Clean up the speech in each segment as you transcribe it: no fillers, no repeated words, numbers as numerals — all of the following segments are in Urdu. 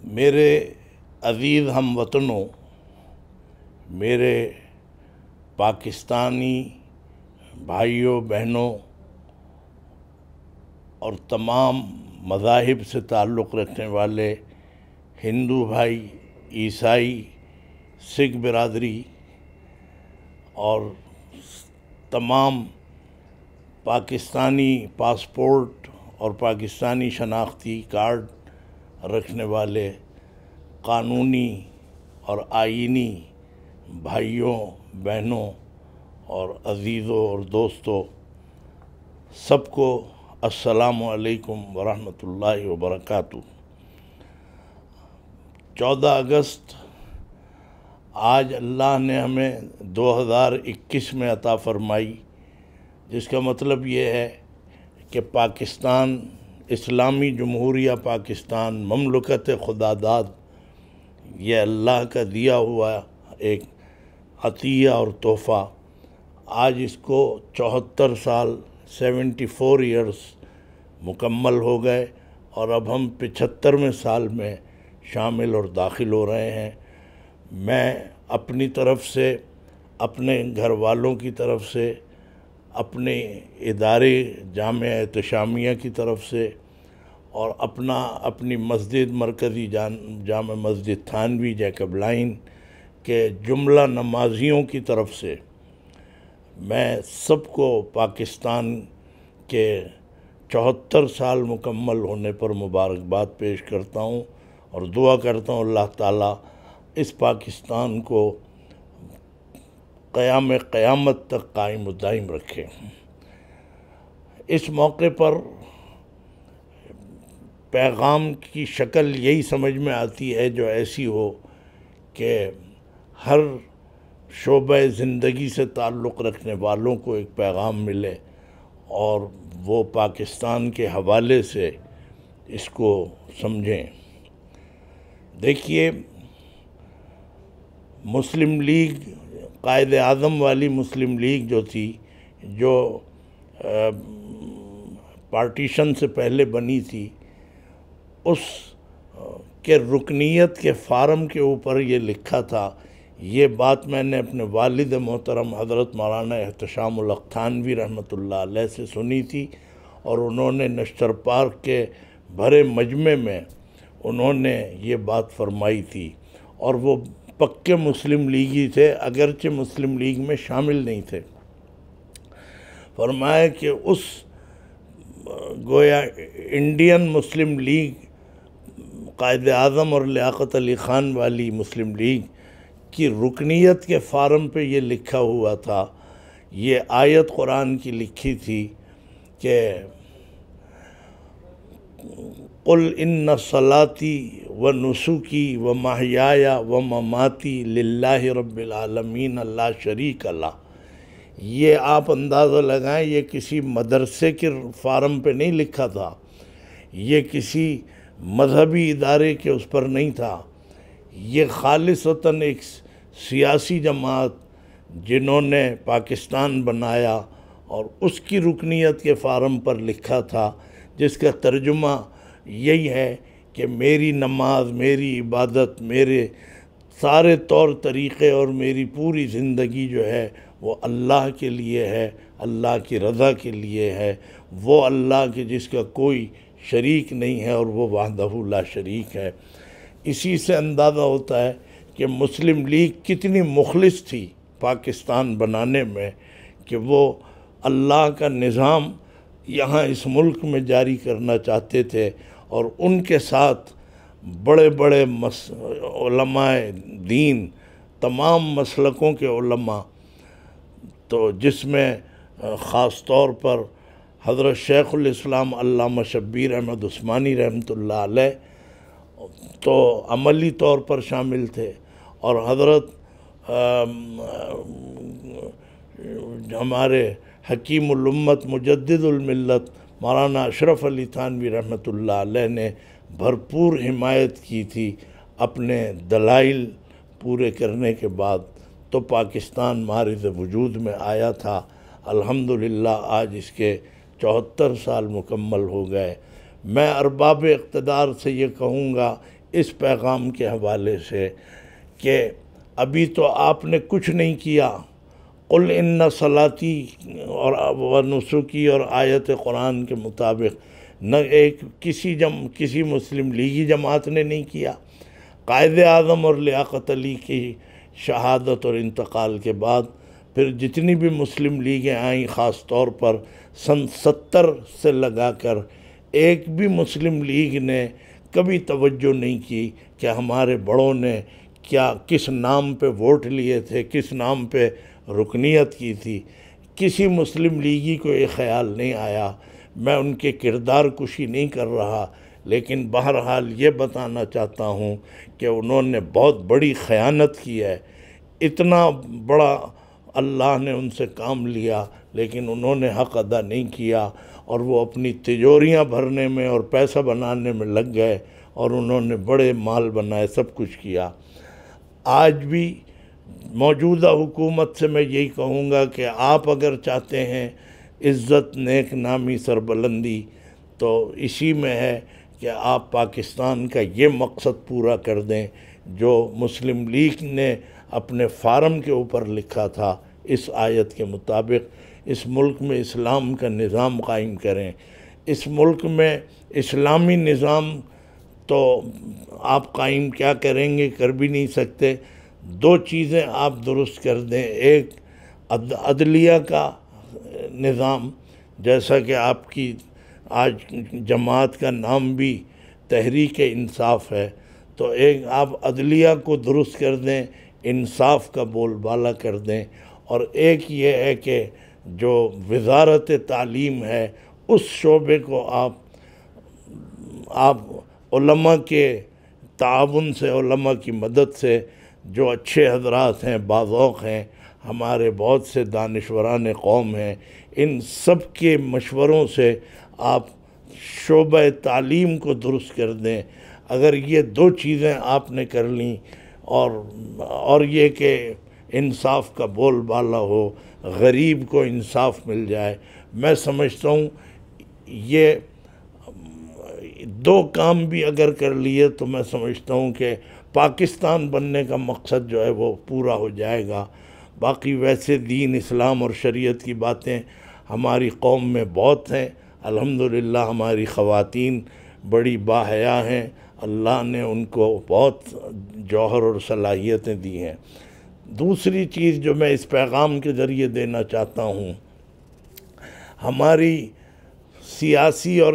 میرے عزیز ہم وطنوں، میرے پاکستانی بھائیوں بہنوں اور تمام مذاہب سے تعلق رکھنے والے ہندو بھائی، عیسائی، سکھ برادری اور تمام پاکستانی پاسپورٹ اور پاکستانی شناختی کارڈ رکھنے والے قانونی اور آئینی بھائیوں بہنوں اور عزیزوں اور دوستوں، سب کو السلام علیکم ورحمۃ اللہ وبرکاتہ۔ 14 اگست آج اللہ نے ہمیں 2021 میں عطا فرمائی، جس کا مطلب یہ ہے کہ پاکستان، اسلامی جمہوریہ پاکستان، مملکت خداداد، یہ اللہ کا دیا ہوا ایک عطیہ اور تحفہ، آج اس کو 74 سال 74 ایئرس مکمل ہو گئے اور اب ہم 75ویں سال میں شامل اور داخل ہو رہے ہیں۔ میں اپنی طرف سے، اپنے گھر والوں کی طرف سے، اپنے ادارے جامعہ احتشامیہ کی طرف سے اور اپنی مسجد مرکزی جامع مسجد تھانوی جیکب لائن کے جملہ نمازیوں کی طرف سے میں سب کو پاکستان کے 74 سال مکمل ہونے پر مبارکباد پیش کرتا ہوں اور دعا کرتا ہوں اللہ تعالیٰ اس پاکستان کو قیامت تک قائم و دائم رکھے۔ اس موقع پر پیغام کی شکل یہی سمجھ میں آتی ہے جو ایسی ہو کہ ہر شعبہ زندگی سے تعلق رکھنے والوں کو ایک پیغام ملے اور وہ پاکستان کے حوالے سے اس کو سمجھیں۔ دیکھیے، مسلم لیگ، قائد اعظم والی مسلم لیگ جو تھی، جو پارٹیشن سے پہلے بنی تھی، اس کے رکنیت کے فارم کے اوپر یہ لکھا تھا، یہ بات میں نے اپنے والد محترم حضرت مولانا احتشام الحق تھانوی رحمۃ اللہ علیہ سے سنی تھی، اور انہوں نے نشتر پارک کے بھرے مجمع میں انہوں نے یہ بات فرمائی تھی، اور وہ پکے مسلم لیگی تھے، اگرچہ مسلم لیگ میں شامل نہیں تھے۔ فرمایا کہ اس گویا Indian Muslim league, Quaid Azam اور لیاقت علی خان والی مسلم لیگ کی رکنیت کے فارم پہ یہ لکھا ہوا تھا، یہ آیت قرآن کی لکھی تھی کہ قل ان صلاتی و نسکی و محیایا و مماتی للہ رب العالمین لا شریک لہ۔ یہ آپ اندازہ لگائیں، یہ کسی مدرسے کے فارم پہ نہیں لکھا تھا، یہ کسی مذہبی ادارے کے اس پر نہیں تھا، یہ خالصتاً ایک سیاسی جماعت جنہوں نے پاکستان بنایا اور اس کی رکنیت کے فارم پر لکھا تھا، جس کا ترجمہ یہی ہے کہ میری نماز، میری عبادت، میرے سارے طور طریقے اور میری پوری زندگی جو ہے وہ اللہ کے لیے ہے، اللہ کی رضا کے لیے ہے، وہ اللہ کے جس کا کوئی شریک نہیں ہے اور وہ وحدہ لا شریک ہے۔ اسی سے اندازہ ہوتا ہے کہ مسلم لیگ کتنی مخلص تھی پاکستان بنانے میں، کہ وہ اللہ کا نظام یہاں اس ملک میں جاری کرنا چاہتے تھے، اور ان کے ساتھ بڑے بڑے علماء دین، تمام مسلکوں کے علماء، تو جس میں خاص طور پر حضرت شیخ الاسلام علامہ شبیر احمد عثمانی رحمۃ اللہ علیہ تو عملی طور پر شامل تھے، اور حضرت ہمارے حکیم الامت مجدد الملت مولانا اشرف علی تھانوی رحمۃ اللہ علیہ نے بھرپور حمایت کی تھی اپنے دلائل پورے کرنے کے بعد، تو پاکستان معرض وجود میں آیا تھا۔ الحمدللہ آج اس کے 74 سال مکمل ہو گئے۔ میں ارباب اقتدار سے یہ کہوں گا اس پیغام کے حوالے سے کہ ابھی تو آپ نے کچھ نہیں کیا۔ قل ان صلاتی اور و نسکی اور آیت قرآن کے مطابق نہ کسی مسلم لیگی جماعت نے نہیں کیا۔ قائد اعظم اور لیاقت علی کی شہادت اور انتقال کے بعد پھر جتنی بھی مسلم لیگیں آئیں، خاص طور پر سن 70 سے لگا کر ایک بھی مسلم لیگ نے کبھی توجہ نہیں کی کہ ہمارے بڑوں نے کس نام پہ ووٹ لیے تھے، کس نام پہ رکنیت کی تھی۔ کسی مسلم لیگی کو یہ خیال نہیں آیا۔ میں ان کے کردار کشی نہیں کر رہا، لیکن بہرحال یہ بتانا چاہتا ہوں کہ انہوں نے بہت بڑی خیانت کی ہے۔ اتنا بڑا اللہ نے ان سے کام لیا، لیکن انہوں نے حق ادا نہیں کیا، اور وہ اپنی تجوریاں بھرنے میں اور پیسہ بنانے میں لگ گئے، اور انہوں نے بڑے مال بنائے، سب کچھ کیا۔ آج بھی موجودہ حکومت سے میں یہی کہوں گا کہ آپ اگر چاہتے ہیں عزت، نیک نامی، سربلندی، تو اسی میں ہے کہ آپ پاکستان کا یہ مقصد پورا کر دیں جو مسلم لیگ نے اپنے فارم کے اوپر لکھا تھا۔ اس آیت کے مطابق اس ملک میں اسلام کا نظام قائم کریں۔ اس ملک میں اسلامی نظام تو آپ قائم کیا کریں گے، کر بھی نہیں سکتے۔ دو چیزیں آپ درست کر دیں، ایک عدلیہ کا نظام، جیسا کہ آپ کی آج جماعت کا نام بھی تحریک انصاف ہے، تو ایک آپ عدلیہ کو درست کر دیں، انصاف کا بول بالا کر دیں، اور ایک یہ ہے کہ جو وزارت تعلیم ہے اس شعبے کو آپ علماء کے تعاون سے، علماء کی مدد سے، جو اچھے حضرات ہیں، باذوق ہیں، ہمارے بہت سے دانشوران قوم ہیں، ان سب کے مشوروں سے آپ شعبہ تعلیم کو درست کر دیں۔ اگر یہ دو چیزیں آپ نے کر لیں، اور یہ کہ انصاف کا بول بالا ہو، غریب کو انصاف مل جائے، میں سمجھتا ہوں یہ دو کام بھی اگر کر لیے تو میں سمجھتا ہوں کہ پاکستان بننے کا مقصد جو ہے وہ پورا ہو جائے گا۔ باقی ویسے دین، اسلام اور شریعت کی باتیں ہماری قوم میں بہت ہیں۔ الحمدللہ ہماری خواتین بڑی باحیا ہیں، اللہ نے ان کو بہت جوہر اور صلاحیتیں دی ہیں۔ دوسری چیز جو میں اس پیغام کے ذریعے دینا چاہتا ہوں، ہماری سیاسی اور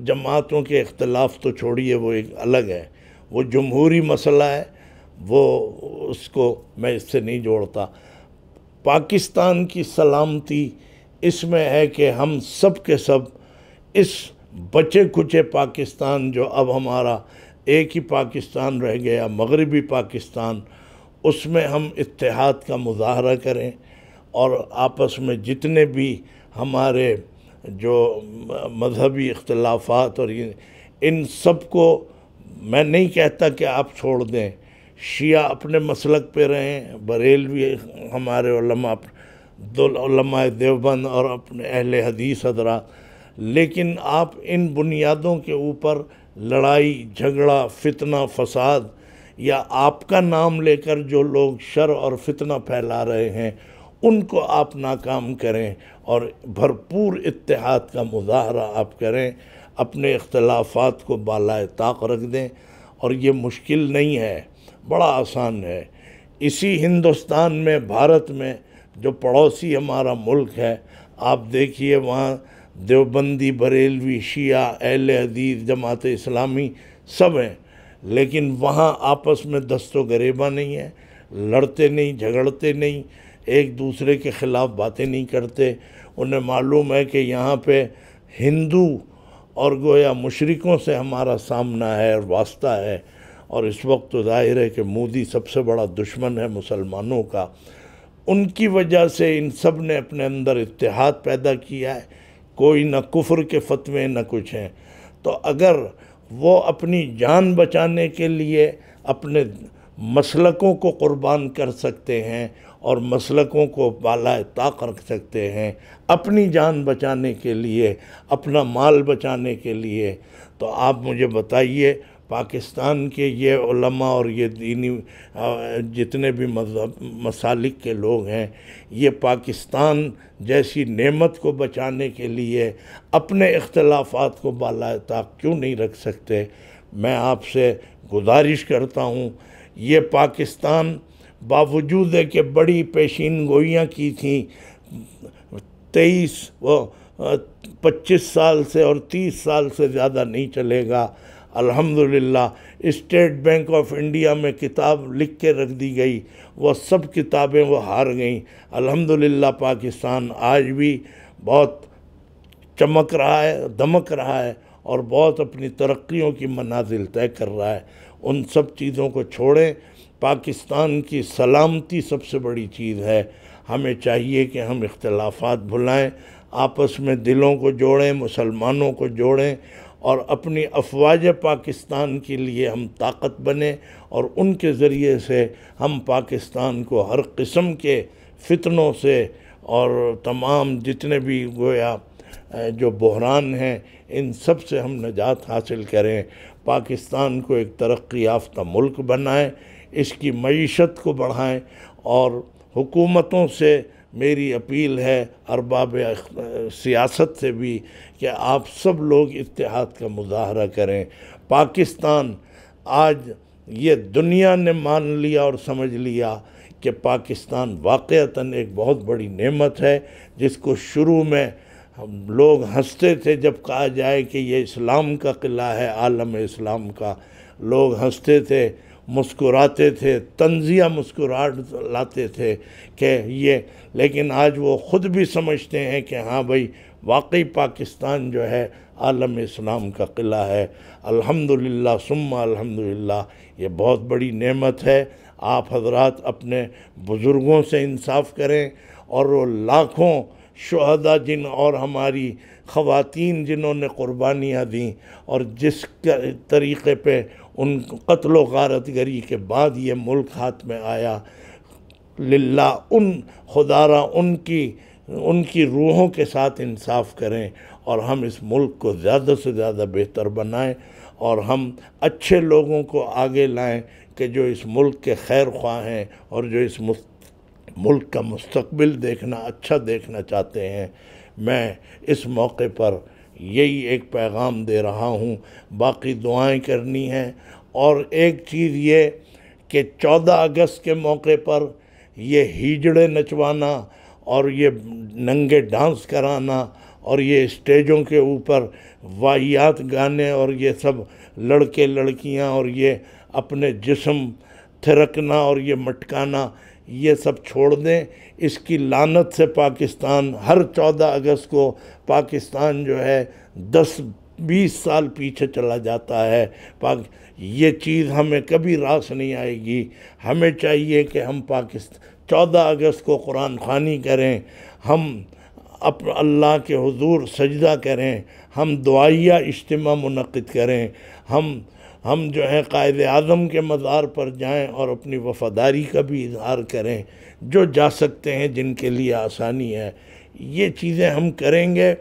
جماعتوں کے اختلاف تو چھوڑیے، وہ ایک الگ ہے، وہ جمہوری مسئلہ ہے، وہ اس کو میں اس سے نہیں جوڑتا۔ پاکستان کی سلامتی اس میں ہے کہ ہم سب کے سب اس بچے کھچے پاکستان، جو اب ہمارا ایک ہی پاکستان رہ گیا، مغربی پاکستان، اس میں ہم اتحاد کا مظاہرہ کریں، اور آپس میں جتنے بھی ہمارے جو مذہبی اختلافات اور ان سب کو، میں نہیں کہتا کہ آپ چھوڑ دیں، شیعہ اپنے مسلک پہ رہیں، بریلوی ہمارے علماء دیوبند اور اپنے اہل حدیث حضرات، لیکن آپ ان بنیادوں کے اوپر لڑائی جھگڑا، فتنہ فساد، یا آپ کا نام لے کر جو لوگ شر اور فتنہ پھیلا رہے ہیں ان کو آپ ناکام کریں، اور بھرپور اتحاد کا مظاہرہ آپ کریں، اپنے اختلافات کو بالائے طاق رکھ دیں۔ اور یہ مشکل نہیں ہے، بڑا آسان ہے۔ اسی ہندوستان میں، بھارت میں، جو پڑوسی ہمارا ملک ہے، آپ دیکھیے وہاں دیوبندی، بریلوی، شیعہ، اہل حدیث، جماعت اسلامی سب ہیں، لیکن وہاں آپس میں دست و گریبہ نہیں ہے، لڑتے نہیں، جھگڑتے نہیں، ایک دوسرے کے خلاف باتیں نہیں کرتے۔ انہیں معلوم ہے کہ یہاں پہ ہندو اور گویا مشرکوں سے ہمارا سامنا ہے اور واسطہ ہے، اور اس وقت تو ظاہر ہے کہ مودی سب سے بڑا دشمن ہے مسلمانوں کا۔ ان کی وجہ سے ان سب نے اپنے اندر اتحاد پیدا کیا ہے، کوئی نہ کفر کے فتوے نہ کچھ ہیں۔ تو اگر وہ اپنی جان بچانے کے لیے اپنے مسلکوں کو قربان کر سکتے ہیں اور مسلکوں کو بالائے طاق رکھ سکتے ہیں اپنی جان بچانے کے لیے، اپنا مال بچانے کے لیے، تو آپ مجھے بتائیے پاکستان کے یہ علماء اور یہ دینی جتنے بھی مذہب مسالک کے لوگ ہیں، یہ پاکستان جیسی نعمت کو بچانے کے لیے اپنے اختلافات کو بالائے طاق کیوں نہیں رکھ سکتے؟ میں آپ سے گزارش کرتا ہوں، یہ پاکستان باوجود ہے کہ بڑی پیشین گوئیاں کی تھیں 25 سال سے اور 30 سال سے زیادہ نہیں چلے گا، الحمدللہ اسٹیٹ بینک آف انڈیا میں کتاب لکھ کے رکھ دی گئی، وہ سب کتابیں وہ ہار گئیں۔ الحمدللہ پاکستان آج بھی بہت چمک رہا ہے، دمک رہا ہے اور بہت اپنی ترقیوں کی منازل طے کر رہا ہے۔ ان سب چیزوں کو چھوڑیں، پاکستان کی سلامتی سب سے بڑی چیز ہے۔ ہمیں چاہیے کہ ہم اختلافات بھلائیں، آپس میں دلوں کو جوڑیں، مسلمانوں کو جوڑیں اور اپنی افواج پاکستان کے لیے ہم طاقت بنیں، اور ان کے ذریعے سے ہم پاکستان کو ہر قسم کے فتنوں سے اور تمام جتنے بھی گویا جو بحران ہیں ان سب سے ہم نجات حاصل کریں، پاکستان کو ایک ترقی یافتہ ملک بنائیں، اس کی معیشت کو بڑھائیں، اور حکومتوں سے میری اپیل ہے، ارباب سیاست سے بھی، کہ آپ سب لوگ اتحاد کا مظاہرہ کریں۔ پاکستان آج یہ دنیا نے مان لیا اور سمجھ لیا کہ پاکستان واقعتاً ایک بہت بڑی نعمت ہے، جس کو شروع میں لوگ ہنستے تھے جب کہا جائے کہ یہ اسلام کا قلعہ ہے، عالم اسلام کا، لوگ ہنستے تھے، مسکراتے تھے، طنزیہ مسکراہٹ لاتے تھے کہ یہ، لیکن آج وہ خود بھی سمجھتے ہیں کہ ہاں بھائی واقعی پاکستان جو ہے عالم اسلام کا قلعہ ہے۔ الحمدللہ ثم الحمدللہ، یہ بہت بڑی نعمت ہے۔ آپ حضرات اپنے بزرگوں سے انصاف کریں، اور وہ لاکھوں شہداء اور ہماری خواتین جنہوں نے قربانیاں دیں، اور جس طریقے پہ ان قتل و غارت گری کے بعد یہ ملک ہاتھ میں آیا، للہ خدا را ان کی روحوں کے ساتھ انصاف کریں، اور ہم اس ملک کو زیادہ سے زیادہ بہتر بنائیں، اور ہم اچھے لوگوں کو آگے لائیں کہ جو اس ملک کے خیر خواہ ہیں اور جو اس ملک کا مستقبل اچھا دیکھنا چاہتے ہیں۔ میں اس موقع پر یہی ایک پیغام دے رہا ہوں، باقی دعائیں کرنی ہیں، اور ایک چیز یہ کہ 14 اگست کے موقع پر یہ ہیجڑے نچوانا اور یہ ننگے ڈانس کرانا اور یہ اسٹیجوں کے اوپر واہیات گانے اور یہ سب لڑکے لڑکیاں اور یہ اپنے جسم تھرکنا اور یہ مٹکانا، یہ سب چھوڑ دیں۔ اس کی لعنت سے پاکستان ہر 14 اگست کو پاکستان جو ہے 10-20 سال پیچھے چلا جاتا ہے۔ یہ چیز ہمیں کبھی راس نہیں آئے گی۔ ہمیں چاہیے کہ ہم 14 اگست کو قرآن خوانی کریں، ہم اللہ کے حضور سجدہ کریں، ہم دعائیہ اجتماع منعقد کریں، ہم جو ہے قائد اعظم کے مزار پر جائیں اور اپنی وفاداری کا بھی اظہار کریں، جو جا سکتے ہیں، جن کے لیے آسانی ہے۔ یہ چیزیں ہم کریں گے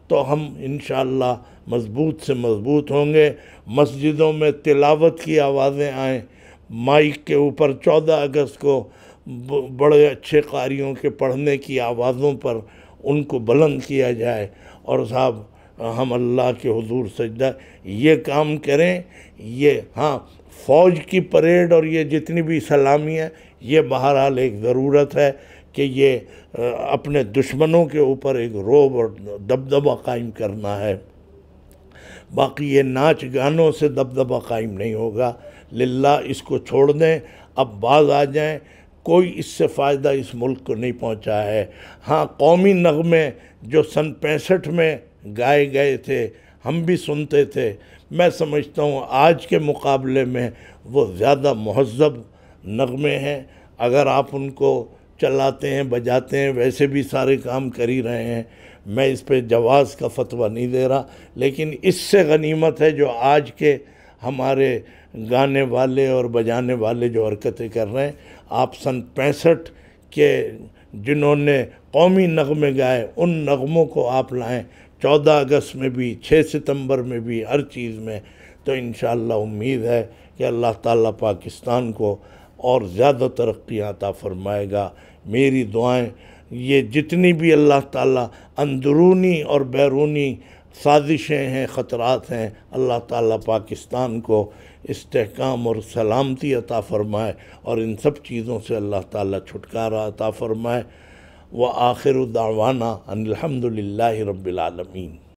تو ہم انشاءاللہ مضبوط سے مضبوط ہوں گے۔ مسجدوں میں تلاوت کی آوازیں آئیں، مائک کے اوپر 14 اگست کو بڑے اچھے قاریوں کے پڑھنے کی آوازوں پر ان کو بلند کیا جائے، اور صاحب ہم اللہ کے حضور سجدہ یہ کام کریں۔ یہ ہاں، فوج کی پریڈ اور یہ جتنی بھی سلامی ہے، یہ بہرحال ایک ضرورت ہے کہ یہ اپنے دشمنوں کے اوپر ایک رعب اور دبدبہ قائم کرنا ہے۔ باقی یہ ناچ گانوں سے دبدبہ قائم نہیں ہوگا، للہ اس کو چھوڑ دیں، اب باز آ جائیں۔ کوئی اس سے فائدہ اس ملک کو نہیں پہنچا ہے۔ ہاں، قومی نغمے جو سن 65 میں گائے گئے تھے، ہم بھی سنتے تھے، میں سمجھتا ہوں آج کے مقابلے میں وہ زیادہ مہذب نغمے ہیں۔ اگر آپ ان کو چلاتے ہیں، بجاتے ہیں، ویسے بھی سارے کام کر ہی رہے ہیں، میں اس پہ جواز کا فتویٰ نہیں دے رہا، لیکن اس سے غنیمت ہے جو آج کے ہمارے گانے والے اور بجانے والے جو حرکتیں کر رہے ہیں۔ آپ سن 65 کے جنہوں نے قومی نغمے گائے، ان نغموں کو آپ لائیں، 14 اگست میں بھی، 6 ستمبر میں بھی، ہر چیز میں تو انشاءاللہ امید ہے کہ اللہ تعالیٰ پاکستان کو اور زیادہ ترقی عطا فرمائے گا۔ میری دعائیں یہ جتنی بھی اللہ تعالیٰ اندرونی اور بیرونی سازشیں ہیں، خطرات ہیں، اللہ تعالیٰ پاکستان کو استحکام اور سلامتی عطا فرمائے اور ان سب چیزوں سے اللہ تعالیٰ چھٹکارا عطا فرمائے۔ وآخر دعوانا ان الحمد للہ رب العالمین۔